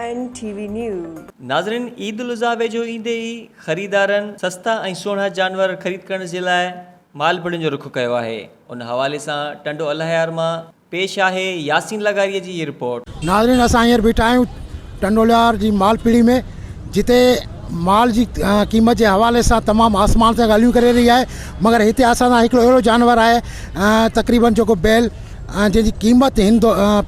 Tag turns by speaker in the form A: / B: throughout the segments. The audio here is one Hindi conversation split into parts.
A: MNTV news.
B: नाज़रीन, ईद उल अज़हा वेझो ईंदे ई ख़रीदारनि सस्ता ऐं सुहिणा जानवर ख़रीद करण जे लाइ मालपुड़ियुनि जो रुख़ कयो आहे। उन हवाले सां टंडो अल्हायार मां पेश आहे यासीन लगारीअ जी ये रिपोर्ट।
C: नाज़रीन, असां हींअर बीठा आहियूं टंडोलियार जी मालपीड़ी में, जिते माल जी क़ीमत जे हवाले सां तमामु आसमान ते ॻाल्हियूं करे रही आहे। मगर हिते असां सां हिकिड़ो अहिड़ो जानवर आहे तक़रीबन जेको बैल जंहिंजी क़ीमत हिन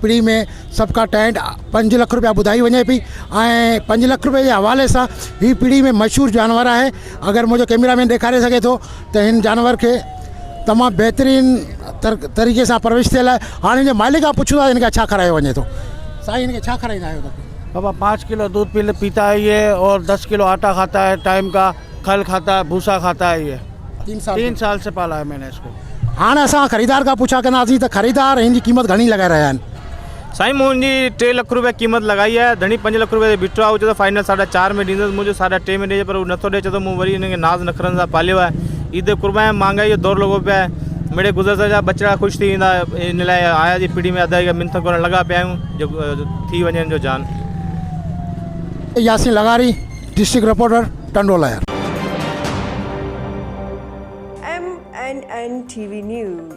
C: पीढ़ी में सभ खां टेंट 5 लख रुपया ॿुधाई वञे पई ऐं 5 लख रुपए जे हवाले सां हीअ पीढ़ी में मशहूरु जानवर आहे। अगरि मुंहिंजो कैमरामैन ॾेखारे सघे थो त हिन जानवर खे तमामु बहितरीन तरीक़े सां परवरिश थियल आहे। हाणे हिन मालिक खां पुछूं था हिनखे छा खारायो वञे थो। साईं, हिनखे छा खाराईंदा आहियो तव्हां?
D: बाबा 5 किलो दूध पीता है ये, और 10 किलो आटा खाता है, टाइम का खल खाता है, भूसा खाता है। ये 3 साल से पाला है मैंने इसको।
C: हाँ, असां ख़रीदार खां पुछा कंदासीं त ख़रीदार हिन जी क़ीमत घणी लॻाए रहिया आहिनि?
E: साईं, मुंहिंजी 3 लख रुपया क़ीमत लॻाई आहे। धणी 5 लख रुपये बीठो आहे। चए फाइनल 4.5 में ॾींदुसि। मुंहिंजो 3.5 में ॾिजे, पर उहो नथो ॾिए। चए तो मूं वरी हिनखे नाज़ नखरनि सां पालियो आहे। ईद कुर्बान महांगाई जो दौर लॻो पिया आहे। मेरे गुज़र जा बचड़ा ख़ुशि थी वेंदा। इन लाइ आया जी पीढ़ी में अदाई मिनत करण लॻा पिया आहियूं जो थी वञे जो जान।
C: यासीन लगारी, डिस्ट्रिक्ट रिपोर्टर, टंडोलायर।
A: MNNTV news.